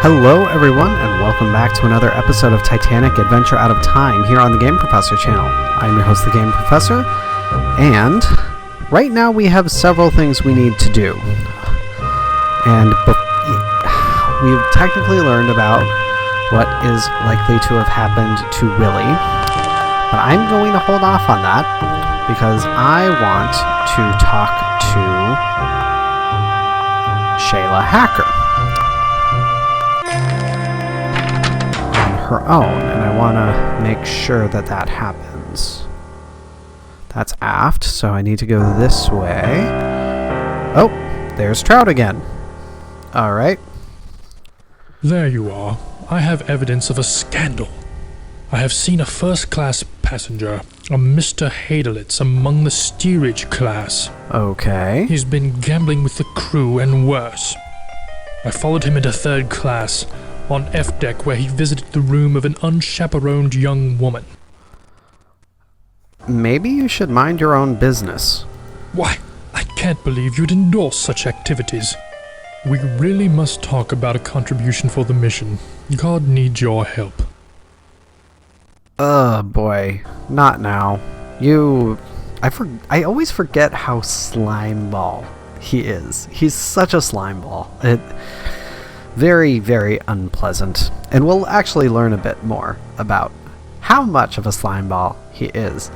Hello everyone, and welcome back to another episode of Titanic Adventure Out of Time here on the Game Professor channel. I'm your host, the Game Professor, and right now we have several things we need to do. And we've technically learned about what is likely to have happened to Willy, but I'm going to hold off on that because I want to talk to Shayla Hacker her own, and I want to make sure that that happens. That's aft, so I need to go this way. Oh, there's Trout again. Alright. There you are. I have evidence of a scandal. I have seen a first-class passenger, a Mr. Hadelitz, among the steerage class. Okay. He's been gambling with the crew and worse. I followed him into third class, on F deck, where he visited the room of an unchaperoned young woman. Maybe you should mind your own business. Why, I can't believe you'd endorse such activities. We really must talk about a contribution for the mission. God needs your help. Boy. Not now. I always forget how slimeball he is. He's such a slimeball. Very, very unpleasant. And we'll actually learn a bit more about how much of a slimeball he is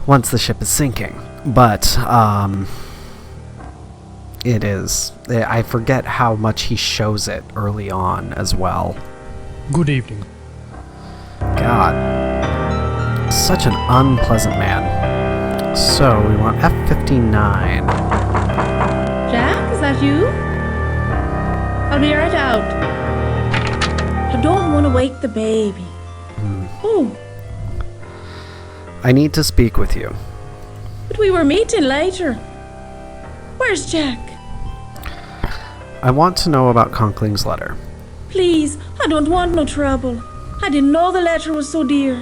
once the ship is sinking. But, it is. I forget how much he shows it early on as well. Good evening. God. Such an unpleasant man. So, we want F-59. Jack, is that you? I'll be right out. I don't want to wake the baby. Oh, I need to speak with you. but we were meeting later. Where's Jack? I want to know about Conkling's letter. Please, I don't want no trouble. I didn't know the letter was so dear.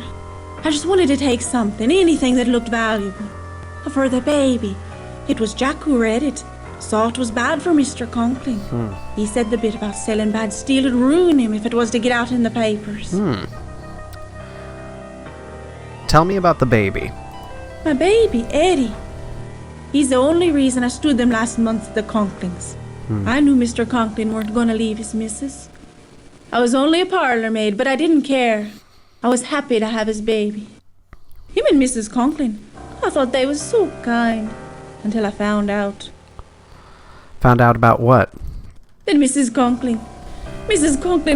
I just wanted to take something, anything that looked valuable. For the baby. It was Jack who read it. Saw it was bad for Mr. Conkling. He said the bit about selling bad steel would ruin him if it was to get out in the papers. Tell me about the baby. My baby, Eddie. He's the only reason I stood them last month at the Conklings. I knew Mr. Conkling weren't going to leave his missus. I was only a parlour maid, but I didn't care. I was happy to have his baby. Him and Mrs. Conkling, I thought they was so kind. Until I found out. Found out about what? That Mrs. Conkling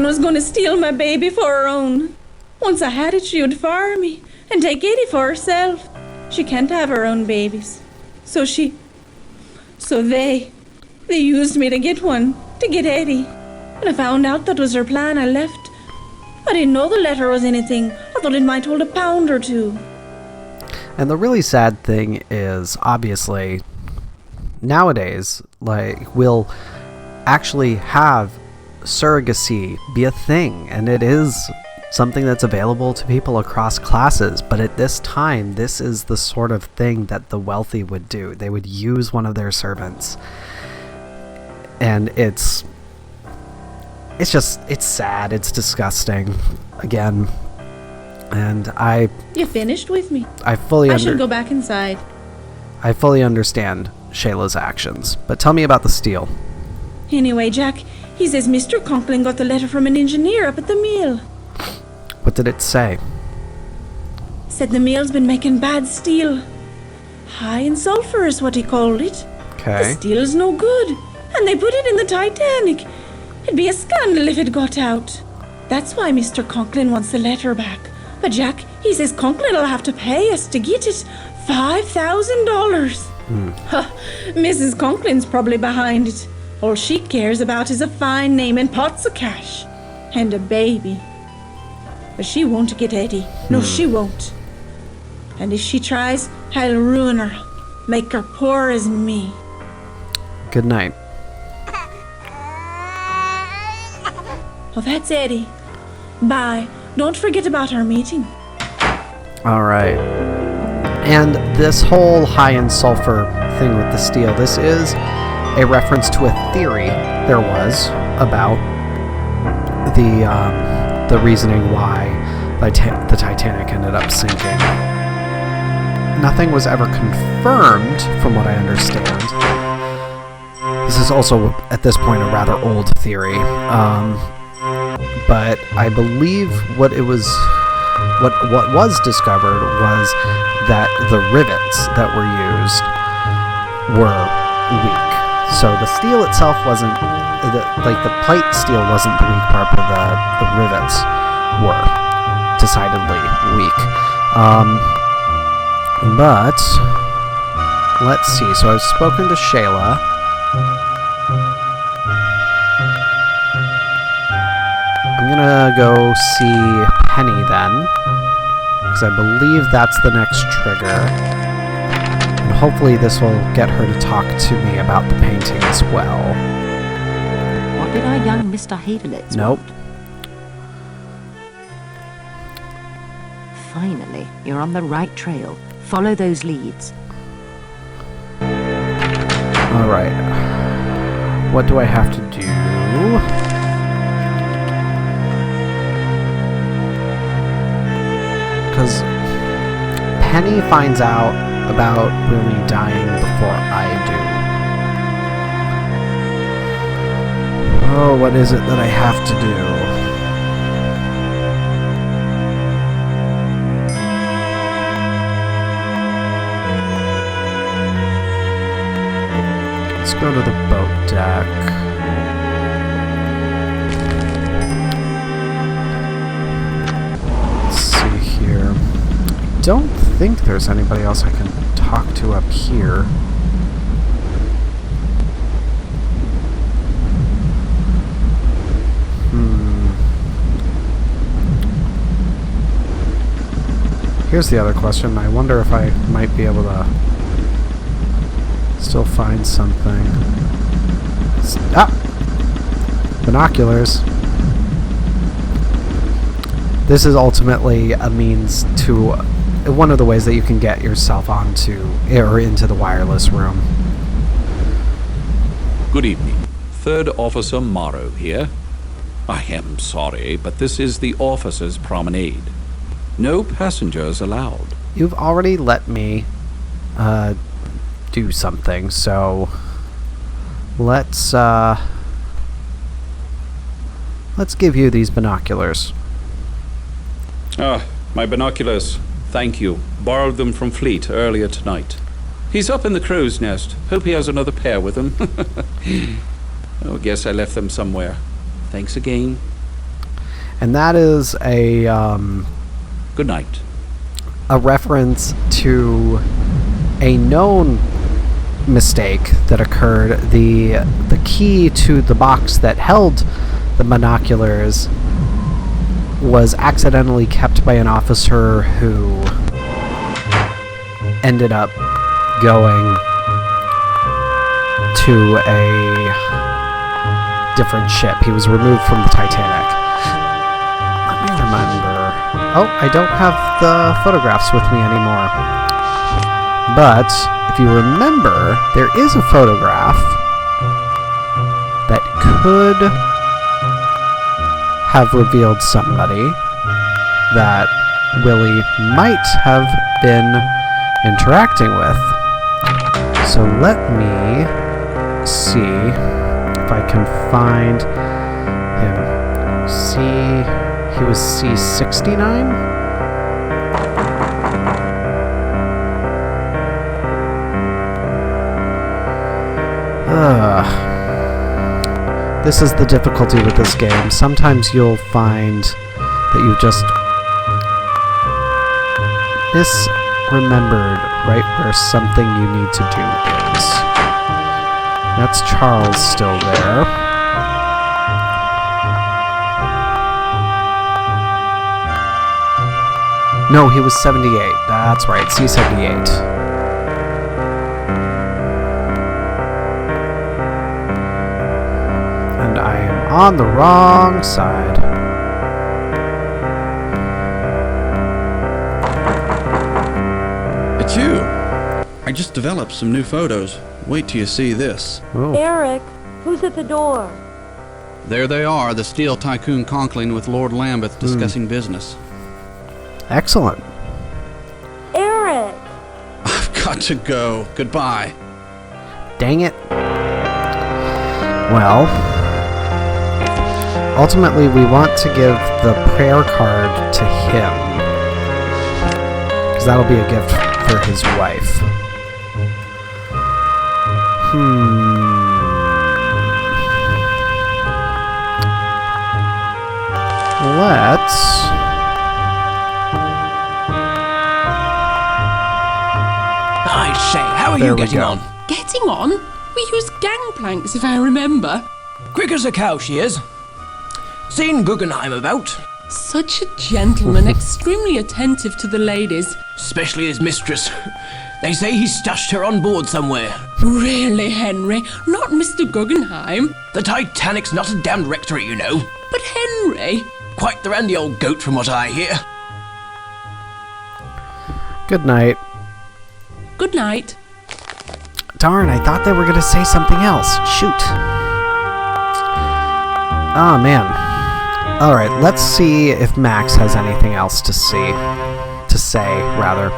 was going to steal my baby for her own. Once I had it, she would fire me and take Eddie for herself. She can't have her own babies. So they used me to get one, to get Eddie. When I found out that was her plan, I left. I didn't know the letter was anything. I thought it might hold a pound or two. And the really sad thing is, obviously, nowadays, we'll actually have surrogacy be a thing, and it is something that's available to people across classes, but at this time, this is the sort of thing that the wealthy would do. They would use one of their servants. And it's sad, it's disgusting, again. And You finished with me? I should go back inside. I fully understand Shayla's actions, but tell me about the steel. Anyway, Jack, he says Mr. Conkling got the letter from an engineer up at the mill. What did it say? Said the mill's been making bad steel. High in sulfur is what he called it. Okay. The steel's no good, and they put it in the Titanic. It'd be a scandal if it got out. That's why Mr. Conkling wants the letter back. But Jack, he says Conkling will have to pay us to get it. $5,000. Mrs. Conkling's probably behind it. All she cares about is a fine name and pots of cash. And a baby. But she won't get Eddie. No, she won't. And if she tries, I'll ruin her. Make her poor as me. Good night. Oh, that's Eddie. Bye. Don't forget about our meeting. All right. And this whole high in sulfur thing with the steel, this is a reference to a theory there was about the reasoning why the Titanic ended up sinking. Nothing was ever confirmed, from what I understand. This is also, at this point, a rather old theory. But I believe what was discovered was that the rivets that were used were weak. So the steel itself wasn't, the plate steel wasn't the weak part, but the rivets were decidedly weak. But let's see. So I've spoken to Shayla. I'm gonna go see Penny then, because I believe that's the next trigger. And hopefully this will get her to talk to me about the painting as well. What did our young Mr. Hadelitz Nope. want? Finally, you're on the right trail. Follow those leads. Alright. What do I have to do? Because Penny finds out about Willy dying before I do. Oh, what is it that I have to do? Let's go to the boat deck. I don't think there's anybody else I can talk to up here. Here's the other question. I wonder if I might be able to still find something. Binoculars. This is ultimately a means to one of the ways that you can get yourself onto or into the wireless room. Good evening. Third Officer Morrow here. I am sorry, but this is the officers' promenade. No passengers allowed. You've already let me do something, so let's give you these binoculars. My binoculars. Thank you. Borrowed them from Fleet earlier tonight. He's up in the crow's nest. Hope he has another pair with him. Oh, guess I left them somewhere. Thanks again. And that is a Good night. a reference to a known mistake that occurred. The key to the box that held the binoculars was accidentally kept by an officer who ended up going to a different ship. He was removed from the Titanic. Let me remember. Oh, I don't have the photographs with me anymore. But if you remember, there is a photograph that could have revealed somebody that Willy might have been interacting with. So let me see if I can find him. He was C69? This is the difficulty with this game. Sometimes you'll find that you just misremembered right where something you need to do is. That's Charles still there. No, he was 78. That's right, C78. And I am on the wrong side. It's you! I just developed some new photos. Wait till you see this. Oh. Eric, who's at the door? There they are, the steel tycoon Conkling with Lord Lambeth discussing business. Excellent. Eric! I've got to go. Goodbye. Dang it. Well, ultimately we want to give the prayer card to him, because that'll be a gift for his wife. Let's... I say, how are There you we getting go. on? Getting on? We used gangplanks, if I remember. Quick as a cow, she is. Seen Guggenheim about, Such a gentleman, extremely attentive to the ladies. especially his mistress. They say he stashed her on board somewhere. Really, Henry? Not Mr. Guggenheim? The Titanic's not a damned rectory, you know. But Henry? Quite the randy old goat from what I hear. Good night. Good night. Darn, I thought they were going to say something else. Shoot. Oh, man. Alright, let's see if Max has anything else to say, rather.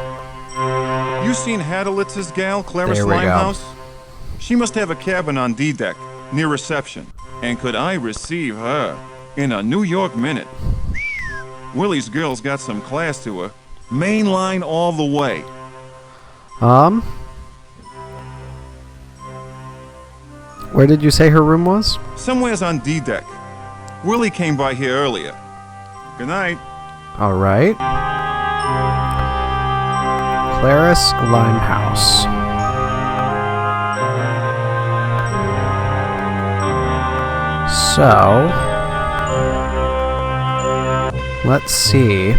You seen Hadelitz's gal, Clarice There we go. Limehouse? She must have a cabin on D-deck, near reception. And could I receive her in a New York minute? Willy's girl's got some class to her. Main line all the way. Where did you say her room was? Somewhere's on D-deck. Willy came by here earlier. Good night. Alright. Clarice Limehouse. So, let's see.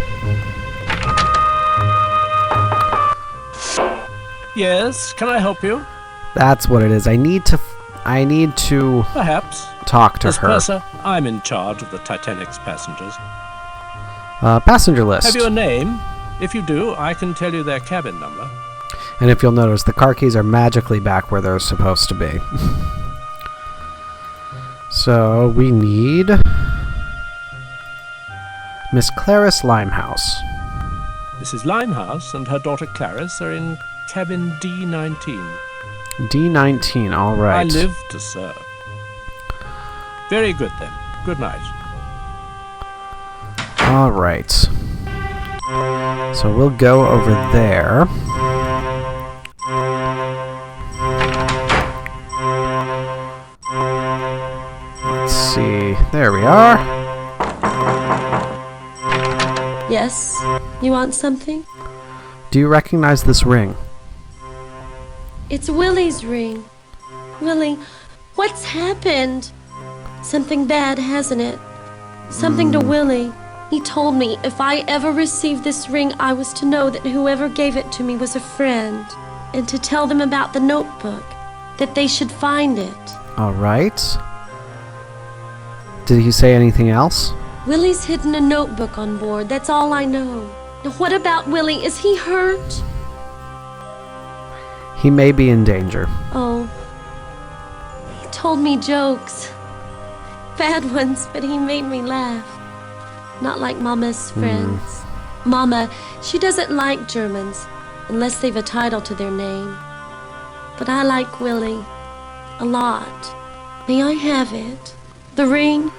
Yes, can I help you? That's what it is. I need to Perhaps. talk to As her. purser, I'm in charge of the Titanic's passengers. Passenger list. Have you a name? If you do, I can tell you their cabin number. And if you'll notice, the car keys are magically back where they're supposed to be. So, we need Miss Clarice Limehouse. Mrs. Limehouse and her daughter Clarice are in cabin D19. D19, alright. I live to serve. Very good then. Good night. Alright. So we'll go over there. Let's see. There we are. Yes? You want something? Do you recognize this ring? It's Willy's ring. Willy, what's happened? Something bad, hasn't it? Something to Willy. He told me if I ever received this ring, I was to know that whoever gave it to me was a friend, and to tell them about the notebook, that they should find it. Alright. Did he say anything else? Willy's hidden a notebook on board, that's all I know. Now what about Willy? Is he hurt? He may be in danger. Oh. He told me jokes. Bad ones, but he made me laugh. Not like Mama's friends. Mama, she doesn't like Germans, unless they've a title to their name. But I like Willy. A lot. May I have it? The ring?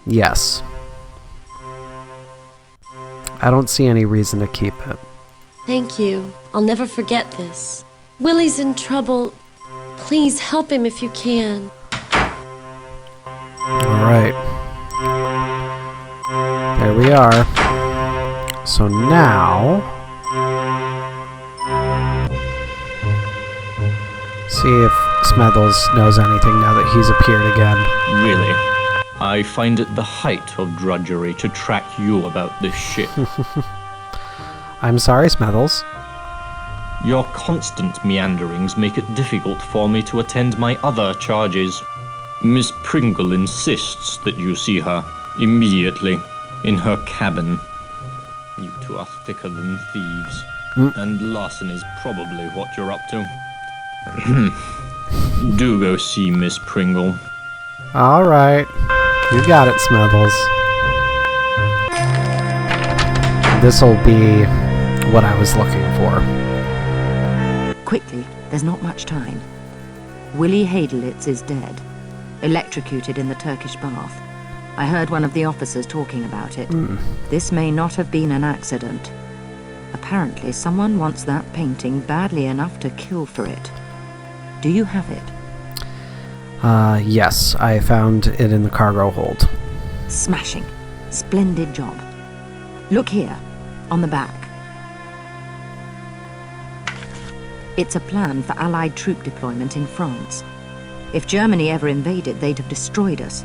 Yes. I don't see any reason to keep it. Thank you. I'll never forget this. Willy's in trouble. Please help him if you can. Alright. There we are. So now... see if Smethels knows anything now that he's appeared again. Really? I find it the height of drudgery to track you about this ship. I'm sorry, Smethels. Your constant meanderings make it difficult for me to attend my other charges. Miss Pringle insists that you see her immediately in her cabin. You two are thicker than thieves. And larceny is probably what you're up to. Do go see Miss Pringle. All right. You got it, Smithles. This'll be what I was looking for. Quickly, there's not much time. Willy Hadelitz is dead, electrocuted in the Turkish bath. I heard one of the officers talking about it. This may not have been an accident. Apparently, someone wants that painting badly enough to kill for it. Do you have it? Yes, I found it in the cargo hold. Smashing. Splendid job. Look here, on the back. It's a plan for Allied troop deployment in France. If Germany ever invaded, they'd have destroyed us.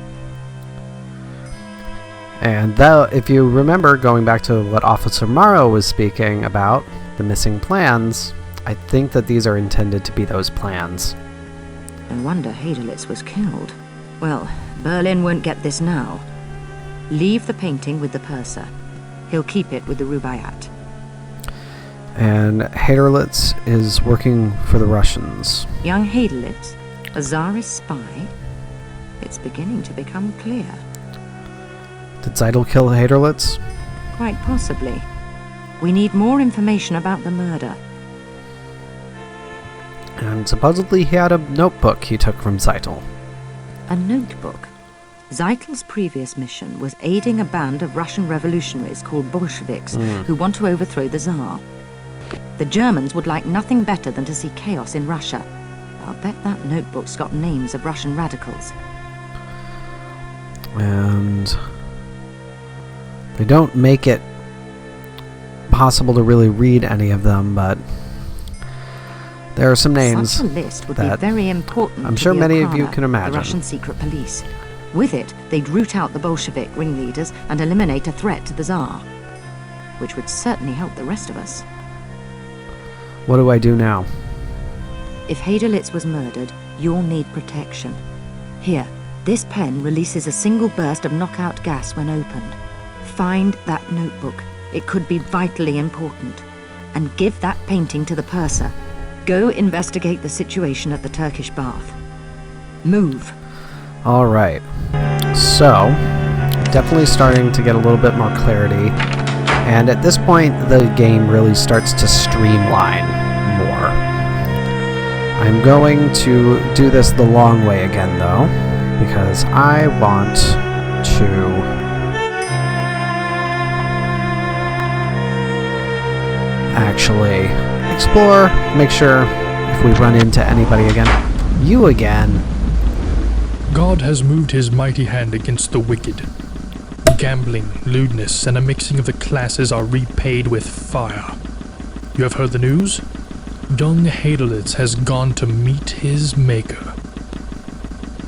And though, if you remember, going back to what Officer Morrow was speaking about, the missing plans, I think that these are intended to be those plans. No wonder Hadelitz was killed. Well, Berlin won't get this now. Leave the painting with the purser. He'll keep it with the Rubaiyat. And Haderlitz is working for the Russians. Young Hadelitz, a Tsarist spy? It's beginning to become clear. Did Zeidel kill Haderlitz? Quite possibly. We need more information about the murder. And supposedly he had a notebook he took from Zeidel. A notebook? Zeitel's previous mission was aiding a band of Russian revolutionaries called Bolsheviks who want to overthrow the Tsar. The Germans would like nothing better than to see chaos in Russia. I'll bet that notebook's got names of Russian radicals. And they don't make it possible to really read any of them, but there are some names Such a list would be very important. I'm sure many of you Okada, can imagine. The Russian secret police. With it, they'd root out the Bolshevik ringleaders and eliminate a threat to the Tsar, which would certainly help the rest of us. What do I do now? If Hadelitz was murdered, you'll need protection. Here, this pen releases a single burst of knockout gas when opened. Find that notebook. It could be vitally important. And give that painting to the purser. Go investigate the situation at the Turkish bath. Move. All right. So, definitely starting to get a little bit more clarity. And at this point, the game really starts to streamline more. I'm going to do this the long way again, though, because I want to actually explore, make sure if we run into anybody again. You again. God has moved his mighty hand against the wicked. Gambling, lewdness, and a mixing of the classes are repaid with fire. You have heard the news? Young Hadelitz has gone to meet his maker.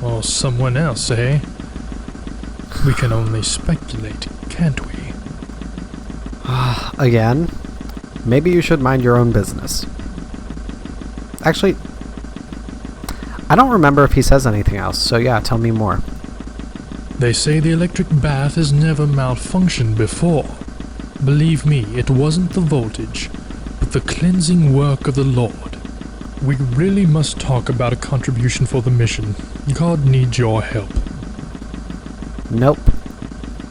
Or someone else, eh? We can only speculate, can't we? Again? Maybe you should mind your own business. Actually, I don't remember if he says anything else, so yeah, tell me more. They say the electric bath has never malfunctioned before. Believe me, it wasn't the voltage, but the cleansing work of the Lord. We really must talk about a contribution for the mission. God needs your help. Nope.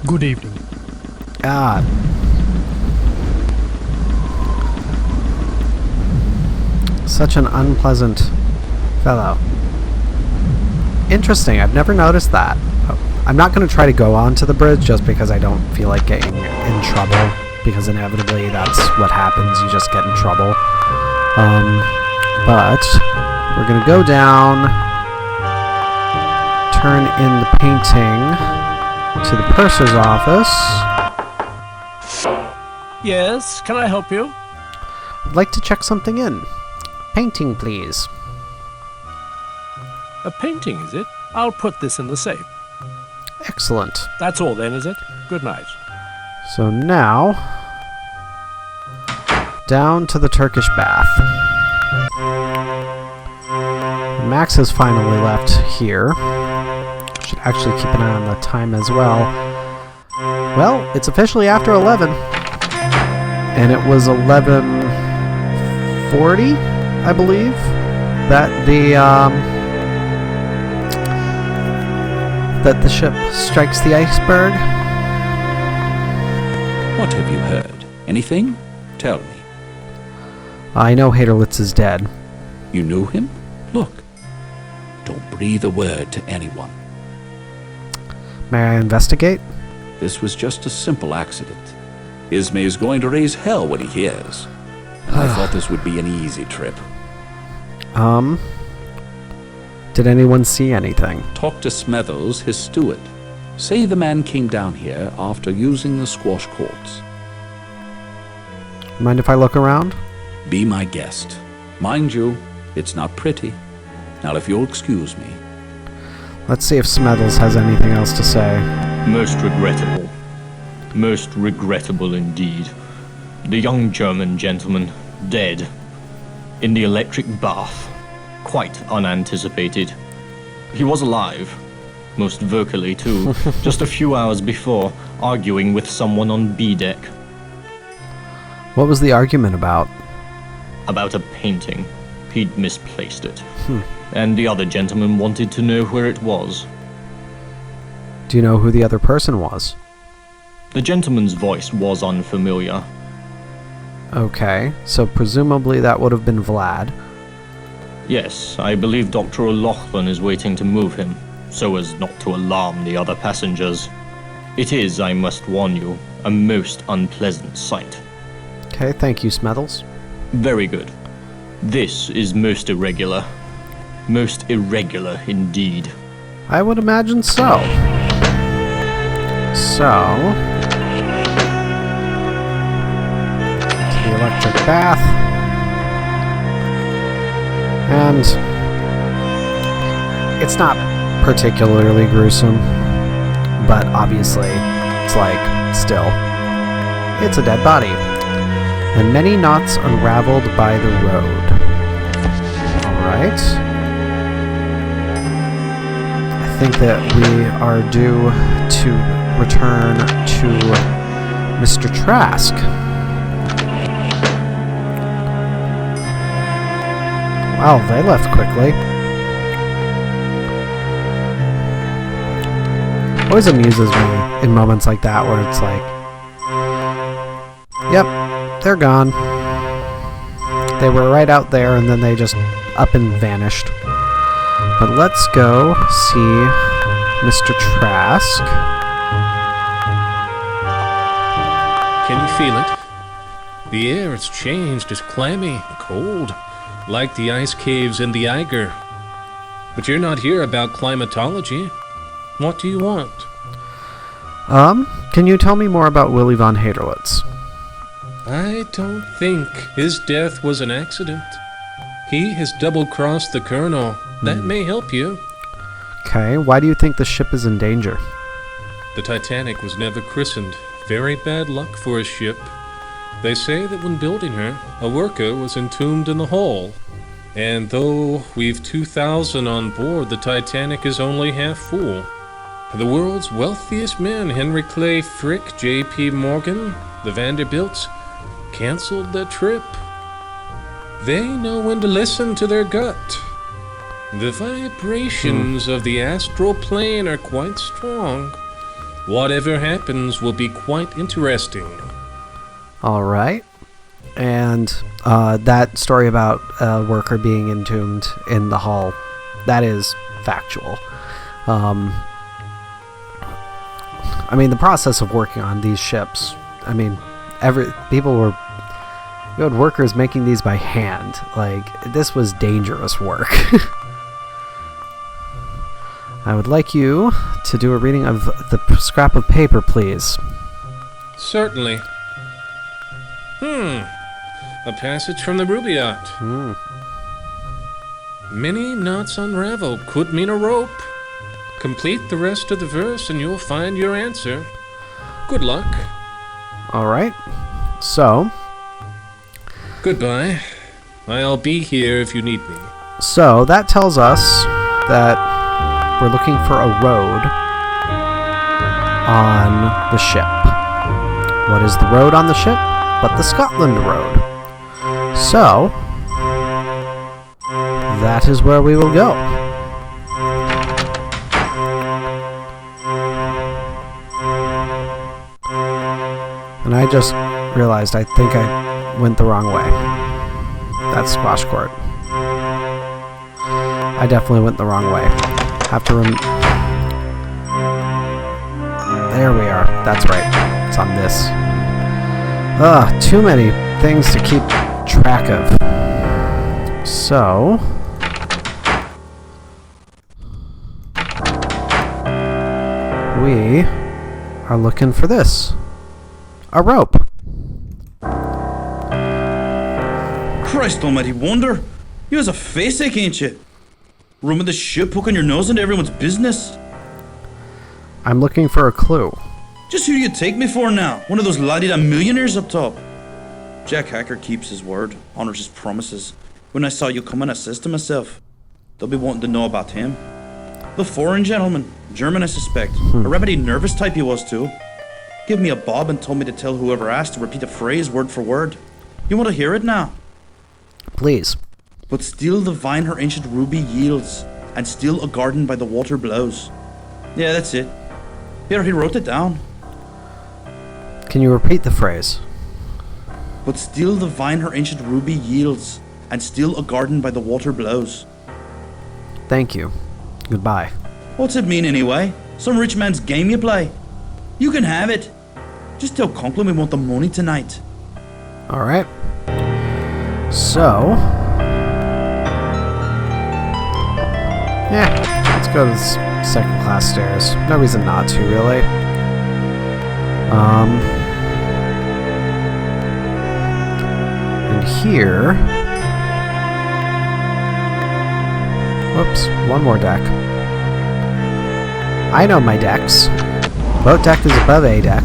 Good evening. God. Such an unpleasant fellow. Interesting, I've never noticed that. I'm not going to try to go onto the bridge just because I don't feel like getting in trouble, because inevitably that's what happens, you just get in trouble. But we're going to go down, turn in the painting to the purser's office. Yes, can I help you? I'd like to check something in. Painting, please. A painting, is it? I'll put this in the safe. Excellent. That's all then, is it? Good night. So now, down to the Turkish bath. Max has finally left here. Should actually keep an eye on the time as well. Well, it's officially after 11. And it was 11 40, I believe, that the ship strikes the iceberg. What have you heard? Anything? Tell me. I know Haderlitz is dead. You knew him? Look. Don't breathe a word to anyone. May I investigate? This was just a simple accident. Ismay is going to raise hell when he hears. And I thought this would be an easy trip. Did anyone see anything? Talk to Smethers, his steward. Say the man came down here after using the squash courts. Mind if I look around? Be my guest. Mind you, it's not pretty. Now if you'll excuse me. Let's see if Smethers has anything else to say. Most regrettable. Most regrettable indeed. The young German gentleman, dead. In the electric bath. Quite unanticipated. He was alive. Most vocally, too. Just a few hours before, arguing with someone on B deck. What was the argument about? About a painting. He'd misplaced it. And the other gentleman wanted to know where it was. Do you know who the other person was? The gentleman's voice was unfamiliar. Okay, so presumably that would have been Vlad. Yes, I believe Dr. O'Loughlin is waiting to move him, so as not to alarm the other passengers. It is, I must warn you, a most unpleasant sight. Okay, thank you, Smethers. Very good. This is most irregular. Most irregular indeed. I would imagine so. So, to the electric bath. And it's not particularly gruesome, but obviously it's like, still, it's a dead body. And many knots unraveled by the road. Alright. I think that we are due to return to Mr. Trask. Wow, they left quickly. Always amuses me in moments like that where it's like, yep, they're gone. They were right out there and then they just up and vanished. But let's go see Mr. Trask. Can you feel it? The air has changed. It's clammy, cold, like the ice caves in the Eiger. But you're not here about climatology. What do you want? Can you tell me more about Willy von Haderlitz? I don't think his death was an accident. He has double-crossed the Colonel. That may help you. Okay, why do you think the ship is in danger? The Titanic was never christened. Very bad luck for a ship. They say that when building her, a worker was entombed in the hull. And though we've 2,000 on board, the Titanic is only half full. The world's wealthiest men, Henry Clay Frick, J.P. Morgan, the Vanderbilts, canceled their trip. They know when to listen to their gut. The vibrations of the astral plane are quite strong. Whatever happens will be quite interesting. All right. And that story about a worker being entombed in the hull, that is factual. I mean, the process of working on these ships, I mean, you had workers making these by hand. Like, this was dangerous work. I would like you to do a reading of the scrap of paper, please. Certainly. A passage from the Rubaiyat. Many knots unraveled could mean a rope. Complete the rest of the verse and you'll find your answer. Good luck. All right. So. Goodbye. I'll be here if you need me. So that tells us that we're looking for a road on the ship. What is the road on the ship but the Scotland Road? So, that is where we will go. And I just realized I think I went the wrong way. That's squash court. I definitely went the wrong way. Have to there we are. That's right. It's on this. Ugh, too many things to keep track of. So... we are looking for this. A rope. Christ almighty wonder! You has a face ache, ain't you? Roaming the ship, poking your nose into everyone's business. I'm looking for a clue. Just who do you take me for now? One of those la-di-da millionaires up top? Jack Hacker keeps his word, honors his promises. When I saw you coming, I says to myself, they'll be wanting to know about him. The foreign gentleman, German I suspect. A remedy nervous type he was too. Give me a bob and told me to tell whoever asked to repeat a phrase word for word. You want to hear it now? Please. But still the vine her ancient ruby yields, and still a garden by the water blows. Yeah, that's it. Here, he wrote it down. Can you repeat the phrase? But still the vine her ancient ruby yields, and still a garden by the water blows. Thank you. Goodbye. What's it mean anyway? Some rich man's game you play? You can have it. Just tell Conkling we want the money tonight. Alright. So... yeah, let's go to the second class stairs. No reason not to, really. And here... whoops, one more deck. I know my decks. Boat deck is above A deck.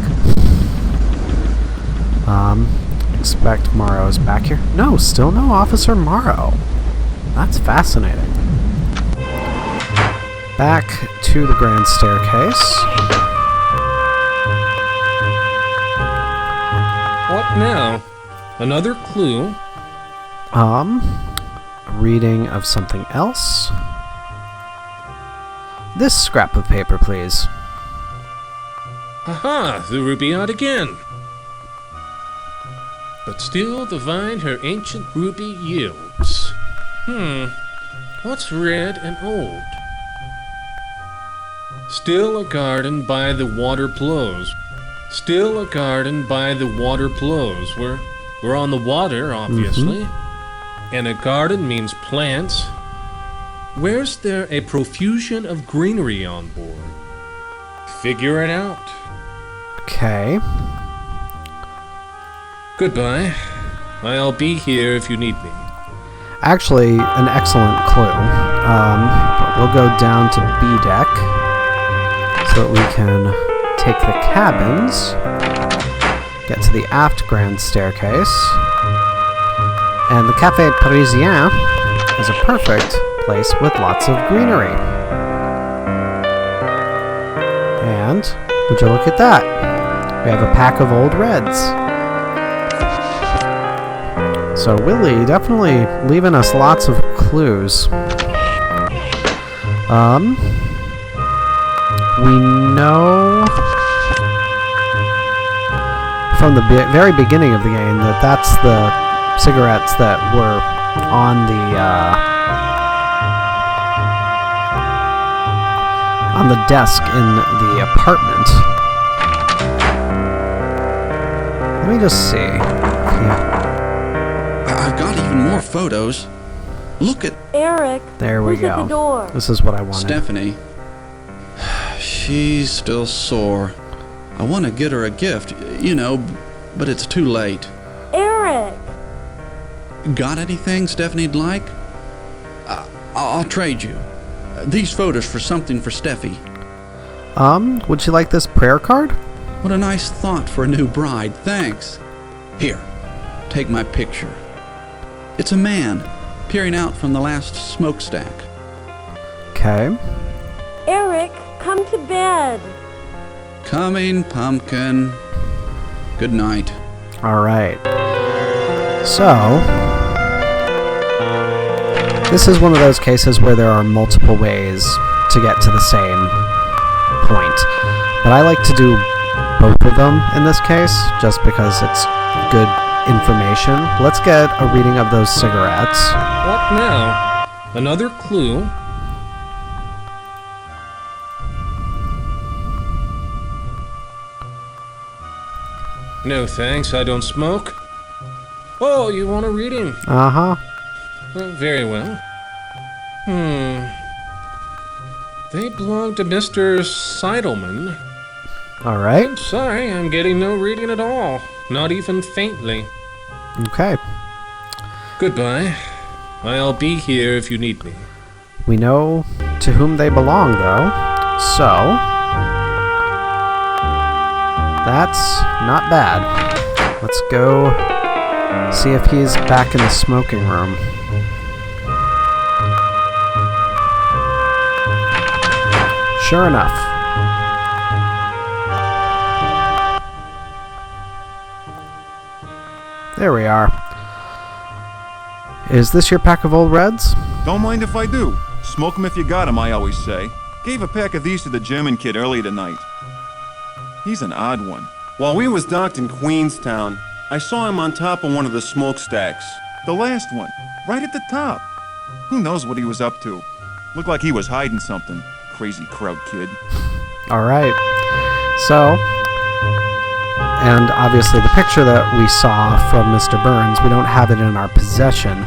Expect Morrow is back here. No, still no Officer Morrow. That's fascinating. Back to the grand staircase. What now? Another clue? A reading of something else. This scrap of paper, please. Aha! The rubaiyat again! But still the vine her ancient ruby yields. What's red and old? Still a garden by the water flows. Still a garden by the water flows. We're on the water, obviously. And a garden means plants. Where's there a profusion of greenery on board? Figure it out. Okay. Goodbye. I'll be here if you need me. Actually, an excellent clue. We'll go down to B deck so that we can take the cabins, get to the aft grand staircase, and the Café Parisien is a perfect place with lots of greenery. And would you look at that? We have a pack of old reds. So Willy definitely leaving us lots of clues. We know from the very beginning of the game that that's the cigarettes that were on the desk in the apartment. Let me just see. Yeah. I've got even more photos. Look at Eric. There we who's go. At the door? This is what I wanted. Stephanie. She's still sore. I want to get her a gift, but it's too late. Eric. Got anything Stephanie'd like? I'll trade you. These photos for something for Steffi. Would you like this prayer card? What a nice thought for a new bride. Thanks. Here, take my picture. It's a man peering out from the last smokestack. Okay. Eric, come to bed. Coming, pumpkin. Good night. All right. So, This is one of those cases where there are multiple ways to get to the same point. But I like to do both of them in this case, just because it's good information. Let's get a reading of those cigarettes. What now? Another clue? No thanks, I don't smoke. Oh, you want a reading? Uh-huh. Very well. They belong to Mr. Seidelman. Alright. I'm sorry, I'm getting no reading at all. Not even faintly. Okay. Goodbye. I'll be here if you need me. We know to whom they belong, though. So, that's not bad. Let's go see if he's back in the smoking room. Sure enough. There we are. Is this your pack of old reds? Don't mind if I do. Smoke 'em if you got 'em, I always say. Gave a pack of these to the German kid early tonight. He's an odd one. While we was docked in Queenstown, I saw him on top of one of the smokestacks. The last one, right at the top. Who knows what he was up to? Looked like he was hiding something. Crazy crowd kid. Alright. So, and obviously the picture that we saw from Mr. Burns, we don't have it in our possession,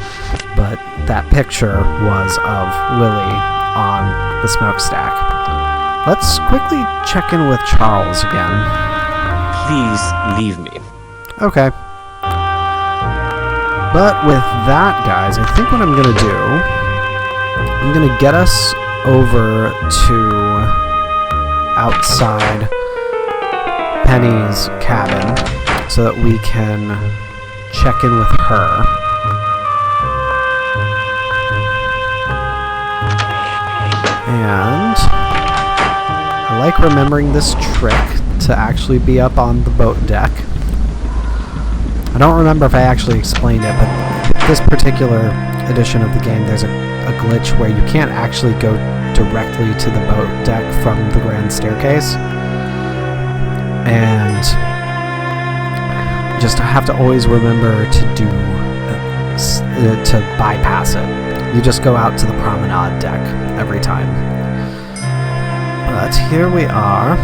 but that picture was of Willy on the smokestack. Let's quickly check in with Charles again. Please leave me. Okay. But with that, guys, I think what I'm going to do, I'm going to get us over to outside Penny's cabin so that we can check in with her. And I like remembering this trick to actually be up on the boat deck. I don't remember if I actually explained it, but this particular edition of the game, there's a glitch where you can't actually go directly to the boat deck from the grand staircase. And you just have to always remember to do to bypass it. You just go out to the promenade deck every time. But here we are.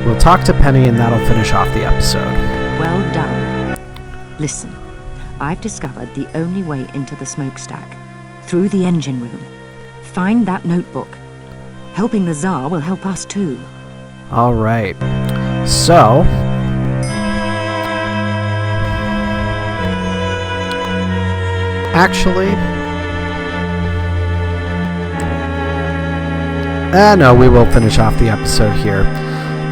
We'll talk to Penny and that'll finish off the episode. Well done. Listen, I've discovered the only way into the smokestack. Through the engine room. Find that notebook. Helping the Tsar will help us too. Alright. So, actually, no, we will finish off the episode here.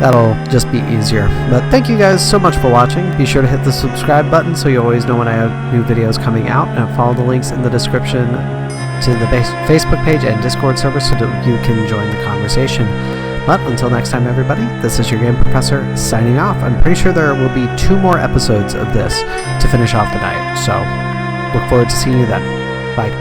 That'll just be easier. But thank you guys so much for watching. Be sure to hit the subscribe button so you always know when I have new videos coming out, and follow the links in the description to the Facebook page and Discord server so that you can join the conversation. But until next time, everybody, this is your Game Professor signing off. I'm pretty sure there will be 2 more episodes of this to finish off the night, so look forward to seeing you then. Bye.